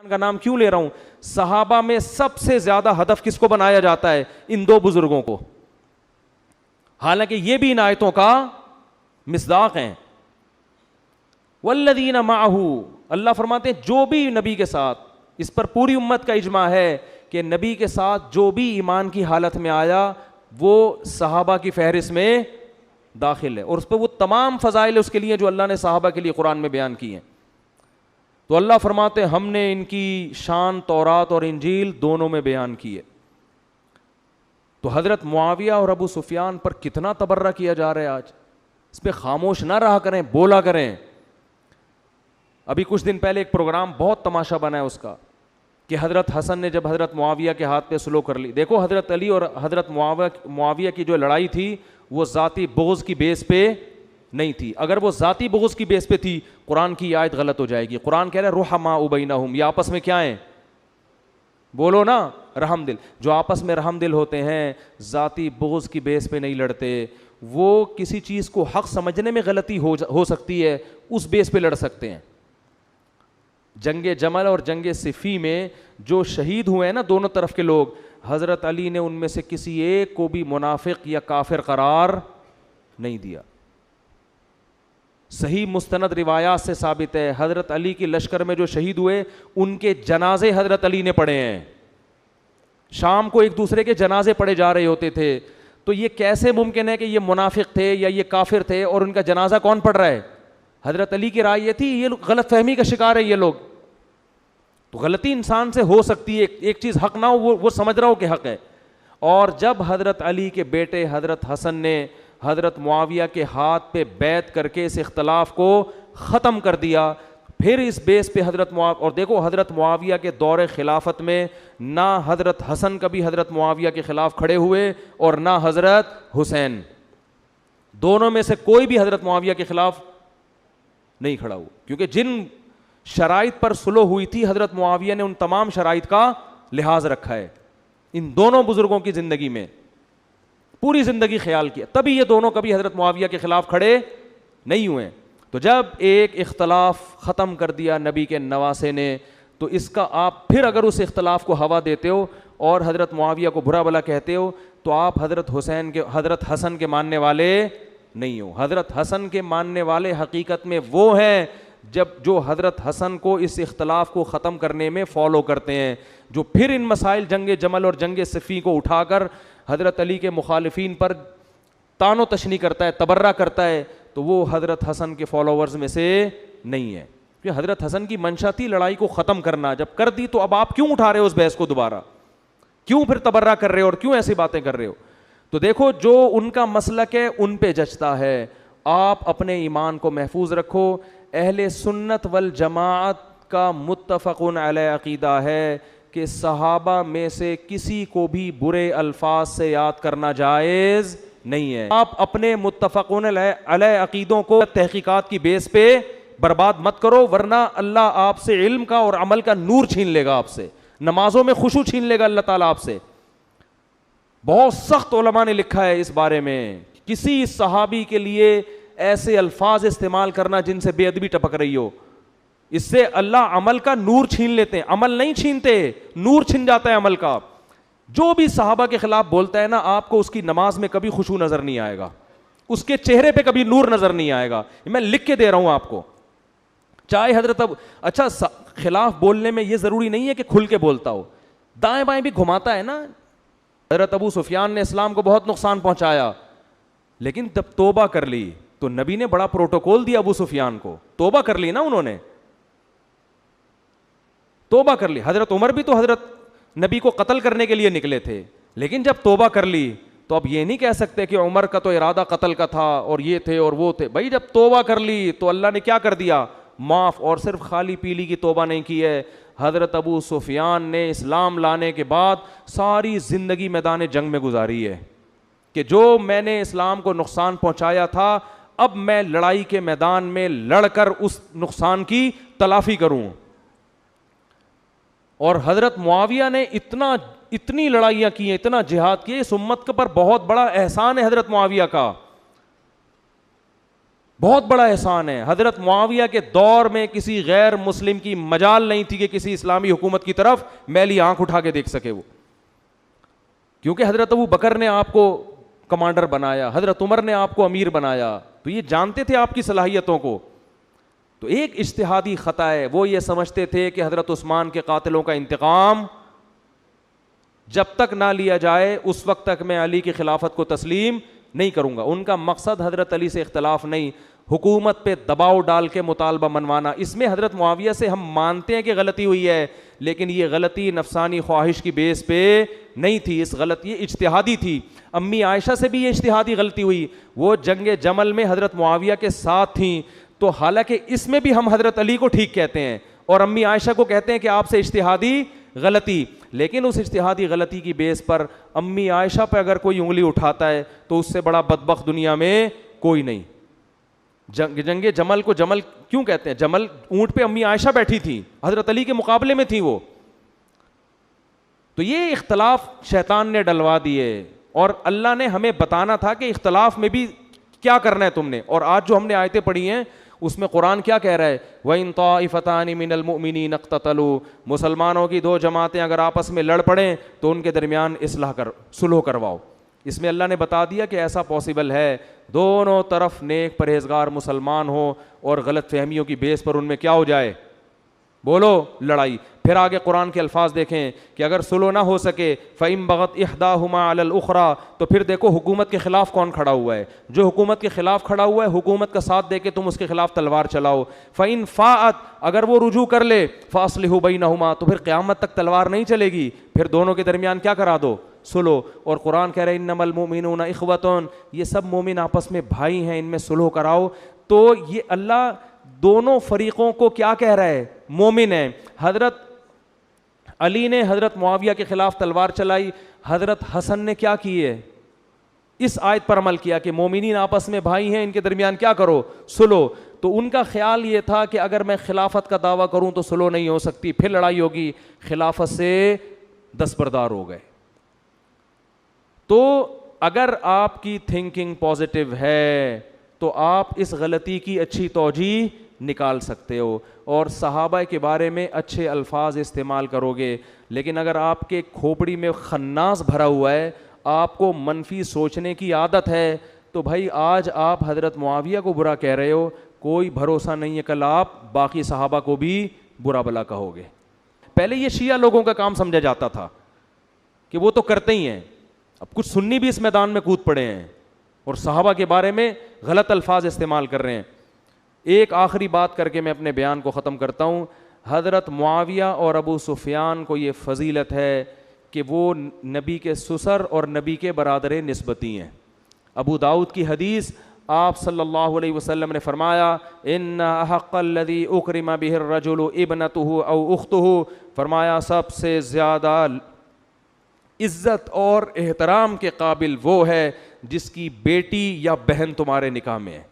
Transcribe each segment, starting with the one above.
کا نام کیوں لے رہا ہوں؟ صحابہ میں سب سے زیادہ ہدف کس کو بنایا جاتا ہے؟ ان دو بزرگوں کو، حالانکہ یہ بھی ان آیتوں کا مصداق ہیں. والذین معہ، اللہ فرماتے ہیں جو بھی نبی کے ساتھ، اس پر پوری امت کا اجماع ہے کہ نبی کے ساتھ جو بھی ایمان کی حالت میں آیا وہ صحابہ کی فہرست میں داخل ہے، اور اس پہ وہ تمام فضائل اس کے لیے جو اللہ نے صحابہ کے لیے قرآن میں بیان کی ہیں. تو اللہ فرماتے ہیں ہم نے ان کی شان تورات اور انجیل دونوں میں بیان کی ہے. تو حضرت معاویہ اور ابو سفیان پر کتنا تبرہ کیا جا رہا ہے آج، اس پہ خاموش نہ رہا کریں، بولا کریں. ابھی کچھ دن پہلے ایک پروگرام بہت تماشا بنا ہے اس کا، کہ حضرت حسن نے جب حضرت معاویہ کے ہاتھ پہ سلو کر لی. دیکھو حضرت علی اور حضرت معاویہ کی جو لڑائی تھی وہ ذاتی بغض کی بیس پہ نہیں تھی. اگر وہ ذاتی بغض کی بیس پہ تھی قرآن کی آیت غلط ہو جائے گی. قرآن کہہ رہا ہے رحماء بینہم، یہ آپس میں کیا ہیں؟ بولو نا، رحم دل. جو آپس میں رحم دل ہوتے ہیں ذاتی بغض کی بیس پہ نہیں لڑتے. وہ کسی چیز کو حق سمجھنے میں غلطی ہو سکتی ہے، اس بیس پہ لڑ سکتے ہیں. جنگ جمل اور جنگ صفی میں جو شہید ہوئے ہیں نا دونوں طرف کے لوگ، حضرت علی نے ان میں سے کسی ایک کو بھی منافق یا کافر قرار نہیں دیا. صحیح مستند روایات سے ثابت ہے حضرت علی کی لشکر میں جو شہید ہوئے ان کے جنازے حضرت علی نے پڑھے ہیں. شام کو ایک دوسرے کے جنازے پڑھے جا رہے ہوتے تھے. تو یہ کیسے ممکن ہے کہ یہ منافق تھے یا یہ کافر تھے اور ان کا جنازہ کون پڑھ رہا ہے؟ حضرت علی کی رائے یہ تھی. یہ غلط فہمی کا شکار ہے یہ لوگ. تو غلطی انسان سے ہو سکتی ہے، ایک چیز حق نہ ہو وہ سمجھ رہا ہو کہ حق ہے. اور جب حضرت علی کے بیٹے حضرت حسن نے حضرت معاویہ کے ہاتھ پہ بیعت کر کے اس اختلاف کو ختم کر دیا، پھر اس بیس پہ حضرت معاویہ، اور دیکھو حضرت معاویہ کے دور خلافت میں نہ حضرت حسن کبھی حضرت معاویہ کے خلاف کھڑے ہوئے اور نہ حضرت حسین. دونوں میں سے کوئی بھی حضرت معاویہ کے خلاف نہیں کھڑا ہوا، کیونکہ جن شرائط پر صلح ہوئی تھی حضرت معاویہ نے ان تمام شرائط کا لحاظ رکھا ہے. ان دونوں بزرگوں کی زندگی میں پوری زندگی خیال کیا، تبھی یہ دونوں کبھی حضرت معاویہ کے خلاف کھڑے نہیں ہوئے. تو جب ایک اختلاف ختم کر دیا نبی کے نواسے نے، تو اس کا آپ پھر اگر اس اختلاف کو ہوا دیتے ہو اور حضرت معاویہ کو برا بھلا کہتے ہو تو آپ حضرت حسن کے ماننے والے نہیں ہو. حضرت حسن کے ماننے والے حقیقت میں وہ ہیں جو حضرت حسن کو اس اختلاف کو ختم کرنے میں فالو کرتے ہیں، جو پھر ان مسائل جنگ جمل اور جنگ صفی کو اٹھا کر حضرت علی کے مخالفین پر تان و تشنی کرتا ہے، تبرہ کرتا ہے. تو وہ حضرت حسن کے فالوورز میں سے نہیں ہے. کہ حضرت حسن کی منشا تھی لڑائی کو ختم کرنا، جب کر دی تو اب آپ کیوں اٹھا رہے ہو اس بحث کو دوبارہ؟ کیوں پھر تبرہ کر رہے ہو اور کیوں ایسی باتیں کر رہے ہو؟ تو دیکھو جو ان کا مسلک ہے ان پہ جچتا ہے. آپ اپنے ایمان کو محفوظ رکھو. اہل سنت والجماعت کا متفقن علیہ عقیدہ ہے کہ صحابہ میں سے کسی کو بھی برے الفاظ سے یاد کرنا جائز نہیں ہے. آپ اپنے متفقن علیہ عقیدوں کو تحقیقات کی بیس پہ برباد مت کرو، ورنہ اللہ آپ سے علم کا اور عمل کا نور چھین لے گا، آپ سے نمازوں میں خشوع چھین لے گا اللہ تعالیٰ آپ سے. بہت سخت علماء نے لکھا ہے اس بارے میں، کسی صحابی کے لیے ایسے الفاظ استعمال کرنا جن سے بے ادبی ٹپک رہی ہو، اس سے اللہ عمل کا نور چھین لیتے ہیں. عمل نہیں چھینتے، نور چھن جاتا ہے عمل کا. جو بھی صحابہ کے خلاف بولتا ہے نا، آپ کو اس کی نماز میں کبھی خشوع نظر نہیں آئے گا، اس کے چہرے پہ کبھی نور نظر نہیں آئے گا. میں لکھ کے دے رہا ہوں آپ کو. چاہے حضرت اچھا خلاف بولنے میں یہ ضروری نہیں ہے کہ کھل کے بولتا ہو، دائیں بائیں بھی گھماتا ہے نا. حضرت ابو سفیان نے اسلام کو بہت نقصان پہنچایا، لیکن جب توبہ کر لی تو نبی نے بڑا پروٹوکول دیا ابو سفیان کو. توبہ کر لی نا، انہوں نے توبہ کر لی. حضرت عمر بھی تو حضرت نبی کو قتل کرنے کے لیے نکلے تھے، لیکن جب توبہ کر لی تو اب یہ نہیں کہہ سکتے کہ عمر کا تو ارادہ قتل کا تھا اور یہ تھے اور وہ تھے. بھائی جب توبہ کر لی تو اللہ نے کیا کر دیا؟ معاف. اور صرف خالی پیلی کی توبہ نہیں کی ہے، حضرت ابو سفیان نے اسلام لانے کے بعد ساری زندگی میدان جنگ میں گزاری ہے کہ جو میں نے اسلام کو نقصان پہنچایا تھا اب میں لڑائی کے میدان میں لڑ کر اس نقصان کی تلافی کروں. اور حضرت معاویہ نے اتنی لڑائیاں کی ہیں، اتنا جہاد کیا، اس امت پر بہت بڑا احسان ہے حضرت معاویہ کا. بہت بڑا احسان ہے. حضرت معاویہ کے دور میں کسی غیر مسلم کی مجال نہیں تھی کہ کسی اسلامی حکومت کی طرف میلی آنکھ اٹھا کے دیکھ سکے وہ, کیونکہ حضرت ابو بکر نے آپ کو کمانڈر بنایا, حضرت عمر نے آپ کو امیر بنایا, تو یہ جانتے تھے آپ کی صلاحیتوں کو. تو ایک اجتہادی خطا ہے, وہ یہ سمجھتے تھے کہ حضرت عثمان کے قاتلوں کا انتقام جب تک نہ لیا جائے اس وقت تک میں علی کی خلافت کو تسلیم نہیں کروں گا. ان کا مقصد حضرت علی سے اختلاف نہیں, حکومت پہ دباؤ ڈال کے مطالبہ منوانا. اس میں حضرت معاویہ سے ہم مانتے ہیں کہ غلطی ہوئی ہے, لیکن یہ غلطی نفسانی خواہش کی بیس پہ نہیں تھی, اس غلطی یہ اجتہادی تھی. امی عائشہ سے بھی یہ اجتہادی غلطی ہوئی, وہ جنگ جمل میں حضرت معاویہ کے ساتھ تھیں, تو حالانکہ اس میں بھی ہم حضرت علی کو ٹھیک کہتے ہیں اور امی عائشہ کو کہتے ہیں کہ آپ سے اجتہادی غلطی, لیکن اس اجتہادی غلطی کی بیس پر امی عائشہ پہ اگر کوئی انگلی اٹھاتا ہے تو اس سے بڑا بدبخت دنیا میں کوئی نہیں. جنگ جمل کو جمل کیوں کہتے ہیں؟ جمل اونٹ پہ امی عائشہ بیٹھی تھی, حضرت علی کے مقابلے میں تھی وہ. تو یہ اختلاف شیطان نے ڈلوا دیے, اور اللہ نے ہمیں بتانا تھا کہ اختلاف میں بھی کیا کرنا ہے تم نے. اور آج جو ہم نے آیتیں پڑھی ہیں اس میں قرآن کیا کہہ رہا ہے؟ وَإِن طَائِفَتَانِ مِنَ الْمُؤْمِنِينَ اقْتَتَلُوا, مسلمانوں کی دو جماعتیں اگر آپس میں لڑ پڑیں تو ان کے درمیان صلح کرواؤ. اس میں اللہ نے بتا دیا کہ ایسا پاسبل ہے, دونوں طرف نیک پرہیزگار مسلمان ہو اور غلط فہمیوں کی بیس پر ان میں کیا ہو جائے, بولو, لڑائی. پھر آگے قرآن کے الفاظ دیکھیں کہ اگر صلح نہ ہو سکے فَإِن بَغَتْ إِحْدَاهُمَا عَلَى الْأُخْرَى, تو پھر دیکھو حکومت کے خلاف کون کھڑا ہوا ہے. جو حکومت کے خلاف کھڑا ہوا ہے حکومت کا ساتھ دے کے تم اس کے خلاف تلوار چلاؤ. فَإِن فَاءَتْ, اگر وہ رجوع کر لے, فَأَصْلِحُوا بَيْنَهُمَا, تو پھر قیامت تک تلوار نہیں چلے گی, پھر دونوں کے درمیان کیا کرا دو, صلح. اور قرآن کہہ رہے ہیں انما المؤمنون اخوۃ, یہ سب مومن آپس میں بھائی ہیں, ان میں صلح کراؤ. تو یہ اللہ دونوں فریقوں کو کیا کہہ رہا ہے؟ مومن ہیں. حضرت علی نے حضرت معاویہ کے خلاف تلوار چلائی, حضرت حسن نے کیا کیے؟ اس آیت پر عمل کیا کہ مومنین آپس میں بھائی ہیں, ان کے درمیان کیا کرو, صلح. تو ان کا خیال یہ تھا کہ اگر میں خلافت کا دعویٰ کروں تو صلح نہیں ہو سکتی, پھر لڑائی ہوگی, خلافت سے دستبردار ہو گئے. تو اگر آپ کی تھنکنگ پازیٹیو ہے تو آپ اس غلطی کی اچھی توجیہ نکال سکتے ہو اور صحابہ کے بارے میں اچھے الفاظ استعمال کرو گے. لیکن اگر آپ کے کھوپڑی میں خناس بھرا ہوا ہے, آپ کو منفی سوچنے کی عادت ہے, تو بھائی آج آپ حضرت معاویہ کو برا کہہ رہے ہو, کوئی بھروسہ نہیں ہے کل آپ باقی صحابہ کو بھی برا بلا کہو گے. پہلے یہ شیعہ لوگوں کا کام سمجھا جاتا تھا کہ وہ تو کرتے ہی ہیں, اب کچھ سنی بھی اس میدان میں کود پڑے ہیں اور صحابہ کے بارے میں غلط الفاظ استعمال کر رہے ہیں. ایک آخری بات کر کے میں اپنے بیان کو ختم کرتا ہوں. حضرت معاویہ اور ابو سفیان کو یہ فضیلت ہے کہ وہ نبی کے سسر اور نبی کے برادر نسبتی ہیں. ابو داؤد کی حدیث, آپ صلی اللہ علیہ وسلم نے فرمایا ان احق الذی اکرم بہ الرجل ابنتہ او اختہ, فرمایا سب سے زیادہ عزت اور احترام کے قابل وہ ہے جس کی بیٹی یا بہن تمہارے نکاح میں ہے.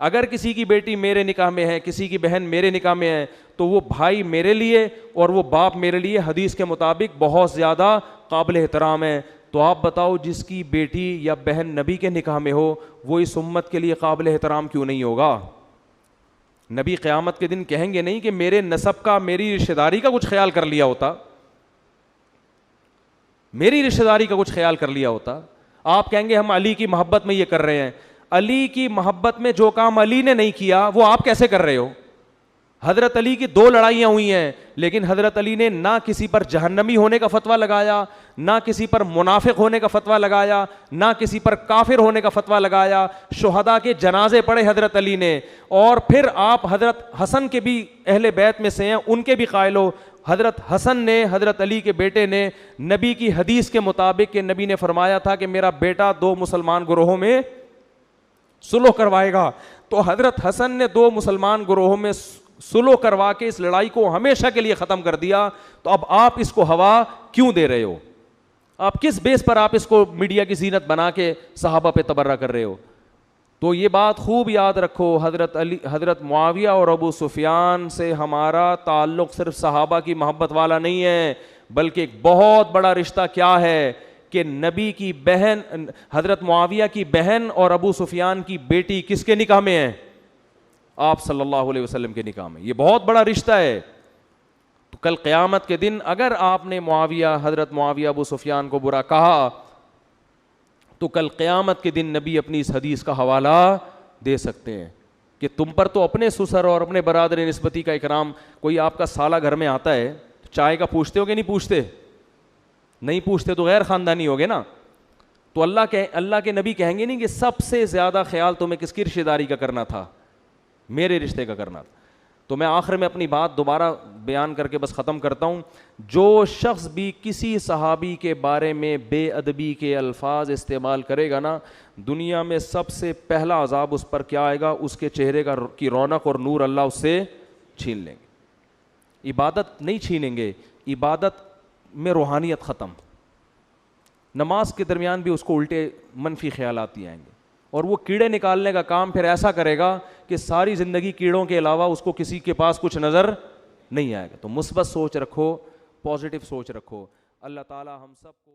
اگر کسی کی بیٹی میرے نکاح میں ہے, کسی کی بہن میرے نکاح میں ہے, تو وہ بھائی میرے لیے اور وہ باپ میرے لیے حدیث کے مطابق بہت زیادہ قابل احترام ہے. تو آپ بتاؤ جس کی بیٹی یا بہن نبی کے نکاح میں ہو وہ اس امت کے لیے قابل احترام کیوں نہیں ہوگا؟ نبی قیامت کے دن کہیں گے نہیں کہ میرے نسب کا, میری رشتہ داری کا کچھ خیال کر لیا ہوتا, میری رشتہ داری کا کچھ خیال کر لیا ہوتا. آپ کہیں گے ہم علی کی محبت میں یہ کر رہے ہیں. علی کی محبت میں جو کام علی نے نہیں کیا وہ آپ کیسے کر رہے ہو؟ حضرت علی کی 2 لڑائیاں ہوئی ہیں, لیکن حضرت علی نے نہ کسی پر جہنمی ہونے کا فتویٰ لگایا, نہ کسی پر منافق ہونے کا فتویٰ لگایا, نہ کسی پر کافر ہونے کا فتویٰ لگایا. شہداء کے جنازے پڑھے حضرت علی نے. اور پھر آپ حضرت حسن کے بھی اہل بیت میں سے ہیں, ان کے بھی قائل ہو. حضرت حسن نے, حضرت علی کے بیٹے نے, نبی کی حدیث کے مطابق کہ نبی نے فرمایا تھا کہ میرا بیٹا 2 مسلمان گروہوں میں صلح کروائے گا, تو حضرت حسن نے 2 مسلمان گروہوں میں صلح کروا کے اس لڑائی کو ہمیشہ کے لیے ختم کر دیا. تو اب آپ اس کو ہوا کیوں دے رہے ہو؟ آپ کس بیس پر آپ اس کو میڈیا کی زینت بنا کے صحابہ پہ تبرہ کر رہے ہو؟ تو یہ بات خوب یاد رکھو, حضرت معاویہ اور ابو سفیان سے ہمارا تعلق صرف صحابہ کی محبت والا نہیں ہے, بلکہ ایک بہت بڑا رشتہ کیا ہے کہ نبی کی بہن, حضرت معاویہ کی بہن اور ابو سفیان کی بیٹی کس کے نکاح میں ہیں؟ آپ صلی اللہ علیہ وسلم کے نکاح میں. یہ بہت بڑا رشتہ ہے. تو کل قیامت کے دن اگر آپ نے حضرت معاویہ ابو سفیان کو برا کہا تو کل قیامت کے دن نبی اپنی اس حدیث کا حوالہ دے سکتے ہیں کہ تم پر تو اپنے سسر اور اپنے برادر نسبتی کا اکرام. کوئی آپ کا سالہ گھر میں آتا ہے, چائے کا پوچھتے ہو کہ نہیں پوچھتے؟ نہیں پوچھتے تو غیر خاندانی ہوگے نا. تو اللہ کے نبی کہیں گے نہیں کہ سب سے زیادہ خیال تمہیں کس کی رشتہ داری کا کرنا تھا؟ میرے رشتے کا کرنا تھا. تو میں آخر میں اپنی بات دوبارہ بیان کر کے بس ختم کرتا ہوں. جو شخص بھی کسی صحابی کے بارے میں بے ادبی کے الفاظ استعمال کرے گا نا, دنیا میں سب سے پہلا عذاب اس پر کیا آئے گا؟ اس کے چہرے کی رونق اور نور اللہ اس سے چھین لیں گے. عبادت نہیں چھینیں گے, عبادت میں روحانیت ختم. نماز کے درمیان بھی اس کو الٹے منفی خیالات ہی آئیں گے, اور وہ کیڑے نکالنے کا کام پھر ایسا کرے گا کہ ساری زندگی کیڑوں کے علاوہ اس کو کسی کے پاس کچھ نظر نہیں آئے گا. تو مثبت سوچ رکھو, پازیٹیو سوچ رکھو. اللہ تعالی ہم سب کو